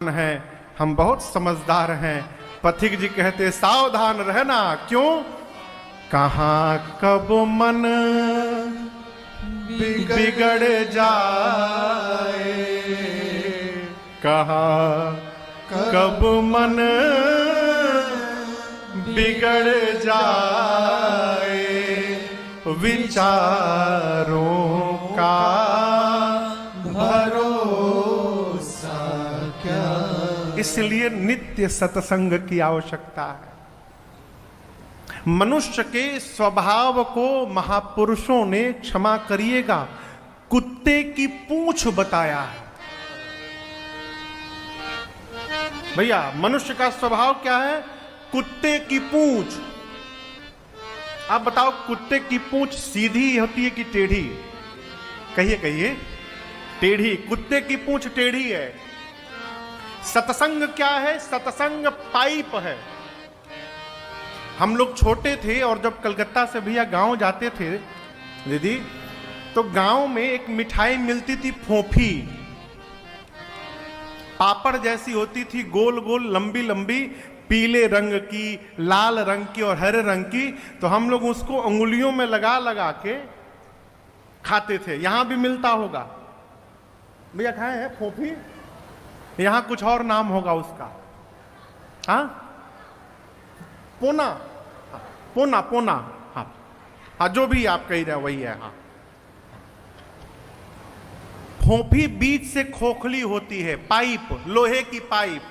है, हम बहुत समझदार हैं। पथिक जी कहते सावधान रहना। क्यों? कहाँ कब मन बिगड़ जाए, कहाँ कब मन बिगड़ जाए, विचारों का इसलिए नित्य सत्संग की आवश्यकता है। मनुष्य के स्वभाव को महापुरुषों ने, क्षमा करिएगा, कुत्ते की पूंछ बताया है। भैया, मनुष्य का स्वभाव क्या है? कुत्ते की पूंछ। आप बताओ, कुत्ते की पूंछ सीधी होती है कि टेढ़ी? कहिए कहिए। टेढ़ी। कुत्ते की पूंछ टेढ़ी है। सत्संग क्या है? सत्संग पाइप है। हम लोग छोटे थे और जब कलकत्ता से भैया गांव जाते थे दीदी, तो गांव में एक मिठाई मिलती थी, फोफी। पापड़ जैसी होती थी, गोल गोल, लंबी लंबी, पीले रंग की, लाल रंग की और हरे रंग की। तो हम लोग उसको अंगुलियों में लगा लगा के खाते थे। यहां भी मिलता होगा भैया, खाए हैं फोफी? यहां कुछ और नाम होगा उसका। हाँ, पोना, पोना, पोना। हाँ हाँ, जो भी आप कह रहे हैं वही है। हाँ, फोफी बीच से खोखली होती है, पाइप, लोहे की पाइप।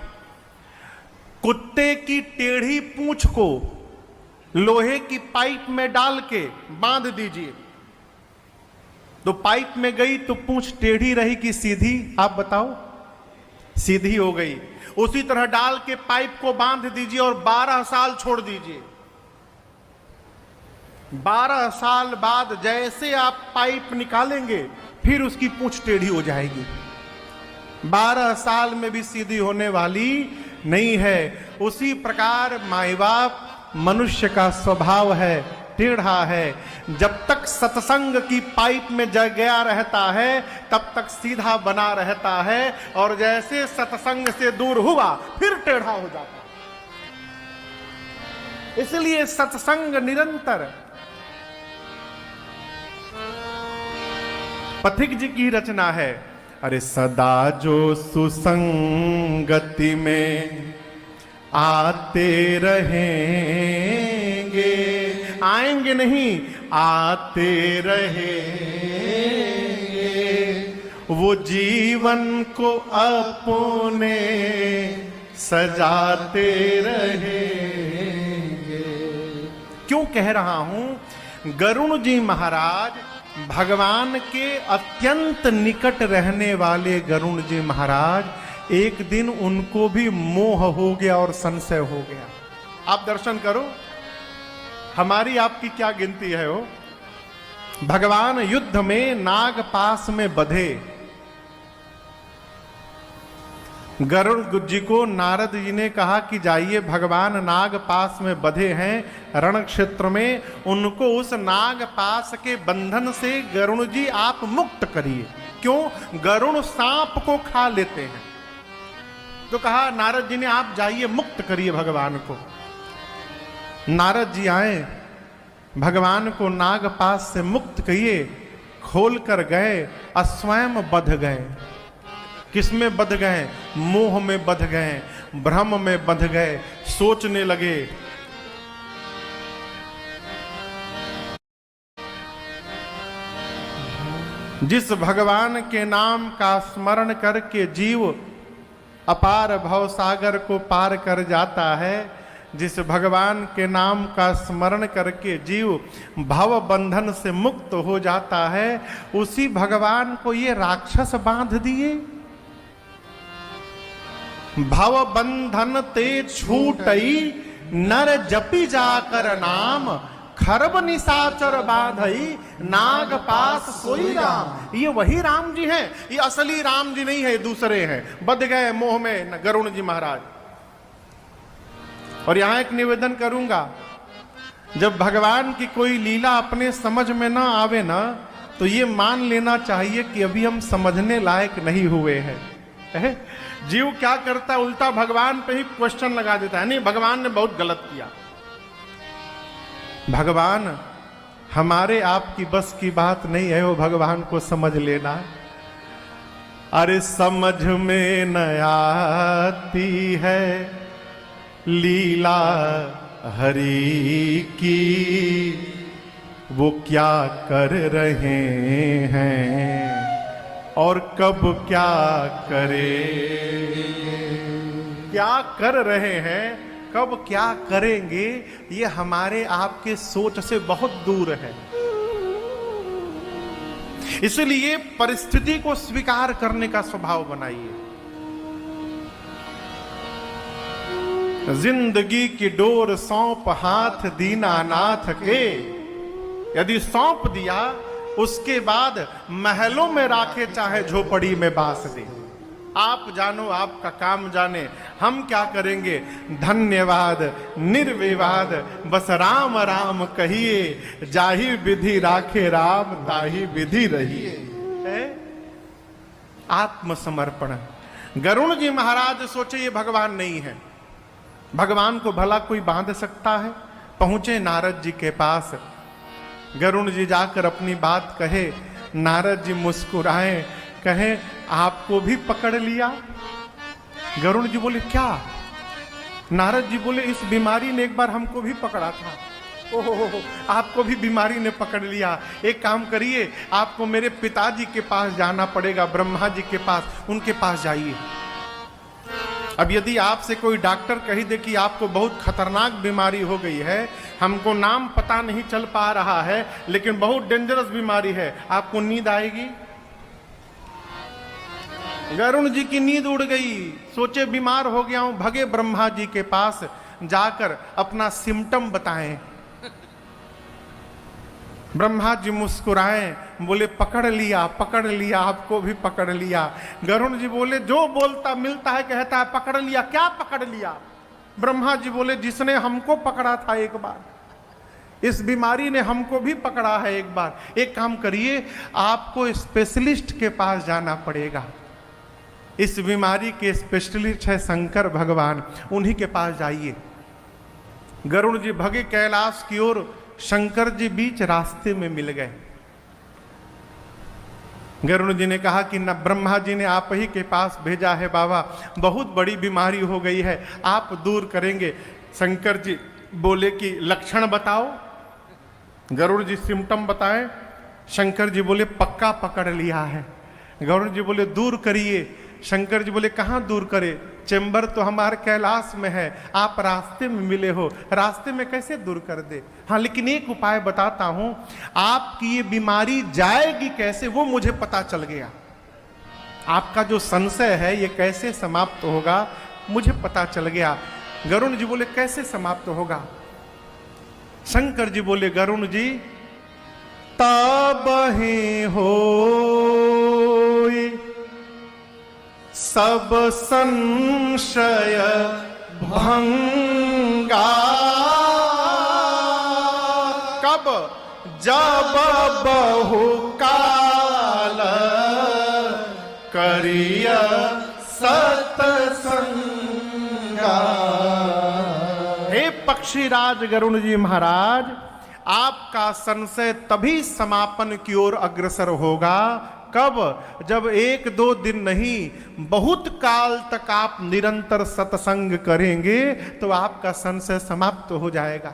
कुत्ते की टेढ़ी पूंछ को लोहे की पाइप में डाल के बांध दीजिए, तो पाइप में गई तो पूंछ टेढ़ी रही कि सीधी? आप बताओ। सीधी हो गई। उसी तरह डाल के पाइप को बांध दीजिए और 12 साल छोड़ दीजिए। 12 साल बाद जैसे आप पाइप निकालेंगे, फिर उसकी पूंछ टेढ़ी हो जाएगी। 12 साल में भी सीधी होने वाली नहीं है। उसी प्रकार माई बाप, मनुष्य का स्वभाव है, टेढ़ा है। जब तक सत्संग की पाइप में जग गया रहता है, तब तक सीधा बना रहता है, और जैसे सत्संग से दूर हुआ, फिर टेढ़ा हो जाता। इसलिए सत्संग निरंतर। पथिक जी की रचना है, अरे सदा जो सुसंगति में आते रहेंगे, आएंगे नहीं, आते रहेंगे, वो जीवन को अपने सजाते रहेंगे। क्यों कह रहा हूं? गरुण जी महाराज, भगवान के अत्यंत निकट रहने वाले गरुण जी महाराज, एक दिन उनको भी मोह हो गया और संशय हो गया। आप दर्शन करो, हमारी आपकी क्या गिनती है वो? भगवान युद्ध में नाग पास में बंधे, गरुड़ जी को नारद जी ने कहा कि जाइए, भगवान नाग पास में बंधे हैं रण क्षेत्र में, उनको उस नाग पास के बंधन से गरुड़ जी आप मुक्त करिए। क्यों? गरुड़ सांप को खा लेते हैं। तो कहा नारद जी ने, आप जाइए, मुक्त करिए भगवान को। नारद जी आए, भगवान को नाग पास से मुक्त किए, खोल कर गए, स्वयं बंध गए। किसमें बंध गए? मोह में बंध गए, भ्रम में बंध गए। सोचने लगे, जिस भगवान के नाम का स्मरण करके जीव अपार भवसागर को पार कर जाता है, जिस भगवान के नाम का स्मरण करके जीव भव बंधन से मुक्त हो जाता है, उसी भगवान को ये राक्षस बांध दिए। भव बंधन ते छूटई, नर जपी जाकर नाम, खरब निशाचर बांधई, नाग पास सोई राम। ये वही राम जी हैं, ये असली राम जी नहीं है, दूसरे हैं। बंध गए मोह में गरुण जी महाराज। और यहां एक निवेदन करूंगा, जब भगवान की कोई लीला अपने समझ में ना आवे ना, तो ये मान लेना चाहिए कि अभी हम समझने लायक नहीं हुए हैं। जीव क्या करता है, उल्टा भगवान पे ही क्वेश्चन लगा देता है, नहीं भगवान ने बहुत गलत किया। भगवान हमारे आपकी बस की बात नहीं है, वो भगवान को समझ लेना। अरे समझ में न आती है लीला हरि की, वो क्या कर रहे हैं और कब क्या करेंगे। क्या कर रहे हैं, कब क्या करेंगे, ये हमारे आपके सोच से बहुत दूर है। इसलिए परिस्थिति को स्वीकार करने का स्वभाव बनाइए। जिंदगी की डोर सौंप हाथ दीनानाथ के, यदि सौंप दिया उसके बाद महलों में राखे चाहे झोपड़ी में बास दे। आप जानो, आपका काम जाने, हम क्या करेंगे। धन्यवाद निर्विवाद बस राम राम कहिए, जाहि विधि राखे राम ताहि विधि रहिए। आत्मसमर्पण। गरुण जी महाराज सोचे ये भगवान नहीं है, भगवान को भला कोई बांध सकता है। पहुंचे नारद जी के पास, गरुण जी जाकर अपनी बात कहे। नारद जी मुस्कुराए, कहे आपको भी पकड़ लिया। गरुण जी बोले क्या? नारद जी बोले इस बीमारी ने एक बार हमको भी पकड़ा था। ओहो, आपको भी बीमारी ने पकड़ लिया। एक काम करिए, आपको मेरे पिताजी के पास जाना पड़ेगा, ब्रह्मा जी के पास, उनके पास जाइए। अब यदि आपसे कोई डॉक्टर कही दे कि आपको बहुत खतरनाक बीमारी हो गई है, हमको नाम पता नहीं चल पा रहा है लेकिन बहुत डेंजरस बीमारी है, आपको नींद आएगी? गरुण जी की नींद उड़ गई, सोचे बीमार हो गया हूं, भगे ब्रह्मा जी के पास, जाकर अपना सिम्टम बताएं। ब्रह्मा जी मुस्कुराए, बोले पकड़ लिया, आपको भी पकड़ लिया। गरुण जी बोले जो बोलता मिलता है कहता है पकड़ लिया, क्या पकड़ लिया? ब्रह्मा जी बोले जिसने हमको पकड़ा था एक बार, इस बीमारी ने हमको भी पकड़ा है एक बार। एक काम करिए, आपको स्पेशलिस्ट के पास जाना पड़ेगा। इस बीमारी के स्पेशलिस्ट है शंकर भगवान, उन्हीं के पास जाइए। गरुण जी भगे कैलाश की ओर, शंकर जी बीच रास्ते में मिल गए। गरुण जी ने कहा कि न ब्रह्मा जी ने आप ही के पास भेजा है बाबा, बहुत बड़ी बीमारी हो गई है, आप दूर करेंगे। शंकर जी बोले कि लक्षण बताओ। गरुड़ जी सिम्टम बताएं। शंकर जी बोले पक्का पकड़ लिया है। गरुड़ जी बोले दूर करिए। शंकर जी बोले कहाँ दूर करे, चेंबर तो हमारे कैलाश में है, आप रास्ते में मिले हो, रास्ते में कैसे दूर कर दे। हाँ लेकिन एक उपाय बताता हूं, आपकी ये बीमारी जाएगी कैसे वो मुझे पता चल गया। आपका जो संशय है ये कैसे समाप्त होगा मुझे पता चल गया। गरुण जी बोले कैसे समाप्त होगा? शंकर जी बोले गरुण जी ताबहि होय सब संशय भंगा, कब जब बहु काल करिय सतसंगा। हे पक्षीराज गरुण जी महाराज, आपका संशय तभी समापन की ओर अग्रसर होगा कब? जब एक दो दिन नहीं बहुत काल तक आप निरंतर सत्संग करेंगे तो आपका संशय समाप्त हो जाएगा।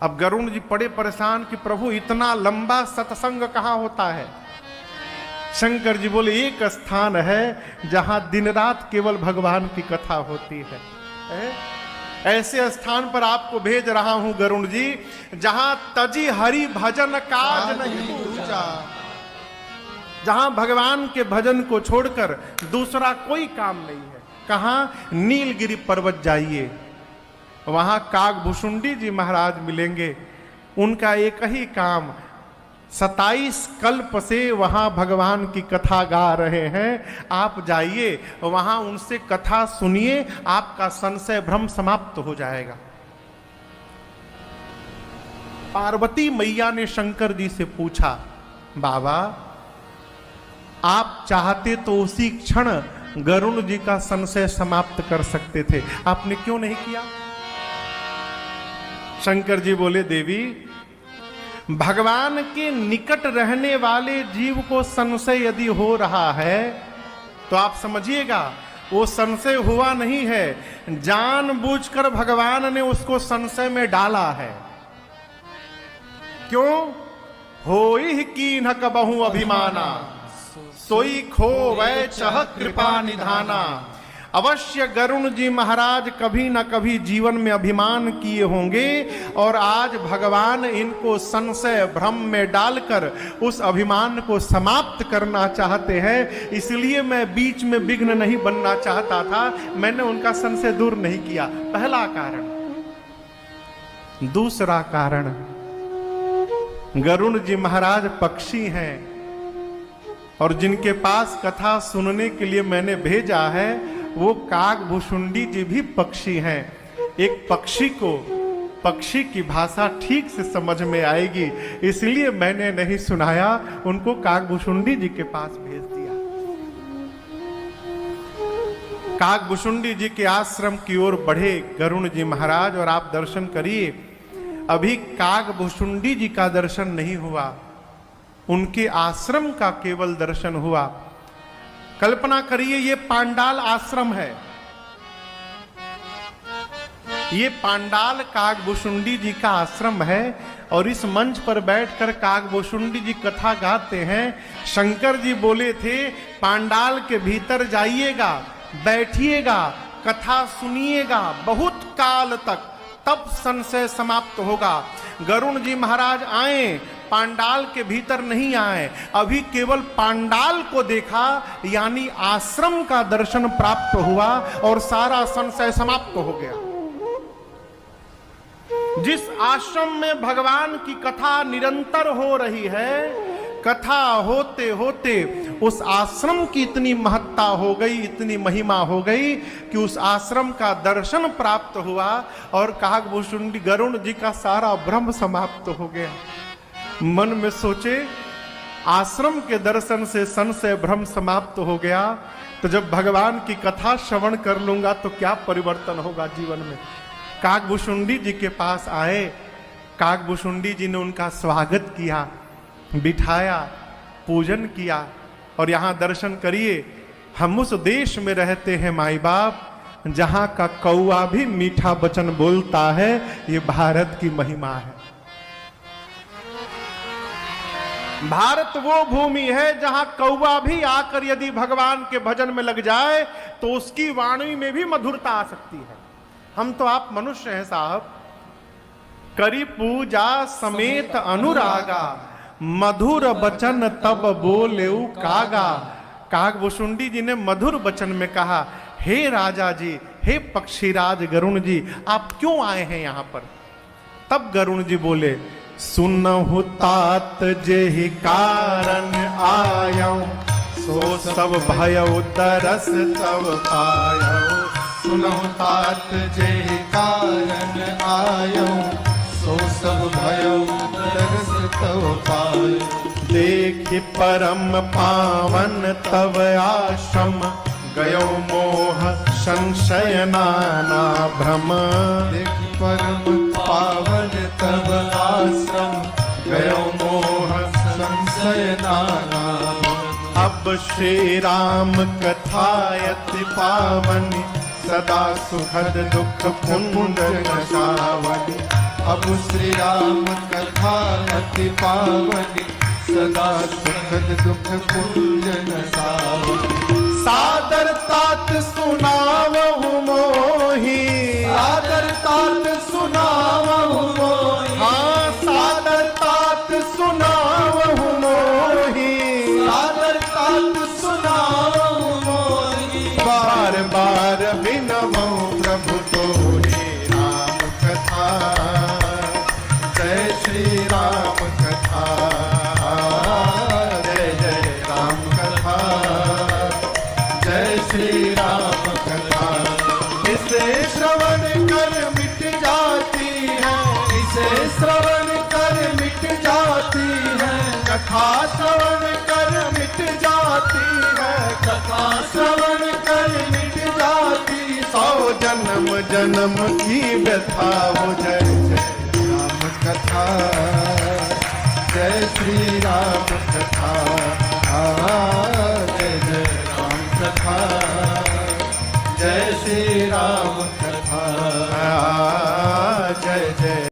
अब गरुण जी पड़े परेशान कि प्रभु इतना लंबा सत्संग कहाँ होता है। शंकर जी बोले एक स्थान है जहां दिन रात केवल भगवान की कथा होती है। ऐसे स्थान पर आपको भेज रहा हूं गरुण जी जहां तजी हरि भजन काज नहीं पूछा, जहां भगवान के भजन को छोड़कर दूसरा कोई काम नहीं है। कहां? नीलगिरी पर्वत जाइए, वहां कागभूषुंडी जी महाराज मिलेंगे। उनका एक ही काम, 27 कल्प से वहां भगवान की कथा गा रहे हैं। आप जाइए वहां उनसे कथा सुनिए, आपका संशय भ्रम समाप्त हो जाएगा। पार्वती मैया ने शंकर जी से पूछा, बाबा आप चाहते तो उसी क्षण गरुण जी का संशय समाप्त कर सकते थे, आपने क्यों नहीं किया? शंकर जी बोले, देवी, भगवान के निकट रहने वाले जीव को संशय यदि हो रहा है तो आप समझिएगा वो संशय हुआ नहीं है, जानबूझकर भगवान ने उसको संशय में डाला है। क्यों? होई कीन्ह कबहु अभिमाना, सोई खो वै चह कृपा निधाना। अवश्य गरुण जी महाराज कभी न कभी जीवन में अभिमान किए होंगे और आज भगवान इनको संशय भ्रम में डालकर उस अभिमान को समाप्त करना चाहते हैं। इसलिए मैं बीच में विघ्न नहीं बनना चाहता था, मैंने उनका संशय दूर नहीं किया। पहला कारण। दूसरा कारण, गरुण जी महाराज पक्षी हैं और जिनके पास कथा सुनने के लिए मैंने भेजा है वो काकभुशुंडी जी भी पक्षी हैं। एक पक्षी को पक्षी की भाषा ठीक से समझ में आएगी, इसलिए मैंने नहीं सुनाया, उनको काकभुशुंडी जी के पास भेज दिया। काकभुशुंडी जी के आश्रम की ओर बढ़े गरुण जी महाराज और आप दर्शन करिए। अभी काकभुशुंडी जी का दर्शन नहीं हुआ, उनके आश्रम का केवल दर्शन हुआ। कल्पना करिए, ये पांडाल आश्रम है, ये पांडाल काकभुशुंडी जी का आश्रम है और इस मंच पर बैठकर काकभुशुंडी जी कथा गाते हैं। शंकर जी बोले थे, पांडाल के भीतर जाइएगा, बैठिएगा, कथा सुनिएगा बहुत काल तक, तब संशय समाप्त होगा। गरुण जी महाराज आए, पांडाल के भीतर नहीं आए, अभी केवल पांडाल को देखा, यानी आश्रम का दर्शन प्राप्त हुआ और सारा संशय समाप्त हो गया। जिस आश्रम में भगवान की कथा निरंतर हो रही है, कथा होते होते उस आश्रम की इतनी महत्ता हो गई, इतनी महिमा हो गई कि उस आश्रम का दर्शन प्राप्त हुआ और काकभुशुंडी गरुण जी का सारा भ्रम समाप्त हो गया। मन में सोचे, आश्रम के दर्शन से संशय भ्रम समाप्त हो गया, तो जब भगवान की कथा श्रवण कर लूंगा तो क्या परिवर्तन होगा जीवन में। काकभुशुंडी जी के पास आए, काकभुशुंडी जी ने उनका स्वागत किया, बिठाया, पूजन किया और यहाँ दर्शन करिए। हम उस देश में रहते हैं माई बाप जहाँ का कौआ भी मीठा वचन बोलता है, ये भारत की महिमा है। भारत वो भूमि है जहां कौवा भी आकर यदि भगवान के भजन में लग जाए तो उसकी वाणी में भी मधुरता आ सकती है। हम तो आप मनुष्य हैं साहब, करी पूजा समेत अनुरागा, मधुर वचन तब बोलेउ कागा। काकभुशुंडी जी ने मधुर वचन में कहा, हे राजा जी, हे पक्षीराज गरुण जी, आप क्यों आए हैं यहाँ पर? तब गरुण जी बोले, सुनहु तात जेहि कारण आयौ, सो सब भयउ तरस तब पायौ। सुनहु तात जेहि कारण आयौ, सो सब भयउ तरस तब पायौ। देखि परम पावन तव आश्रम, गयो मोह संशय नाना भ्रम। देखि परम पावन तब आश्रम, गयो मोह संशय नाना भ्रम। अब श्री राम कथायति पावनी, सदा सुखद दुख पुंड नशावनी। अब श्री राम कथा अति पावनी, सदा सुखद दुख पुंज नसावनी। सादर तात सुनावहु मोहि, सादर तात सुनावहु मोहि। हाँ सादर तात सुनावहु मोहि, सादर तात सुनावहु मोहि। बार बार बिनवहु प्रभु तोहि राम कथा। जय श्री राम कथा, जय जय राम कथा, जय श्री राम कथा। इसे श्रवण कर मिट जाती है, इसे श्रवण कर मिट जाती है। कथा श्रवण कर मिट जाती है, कथा श्रवण 100 जन्म जन्म की व्यथा हो। जय जय राम कथा, जय श्री राम कथा, जय जय राम कथा, जय श्री राम कथा।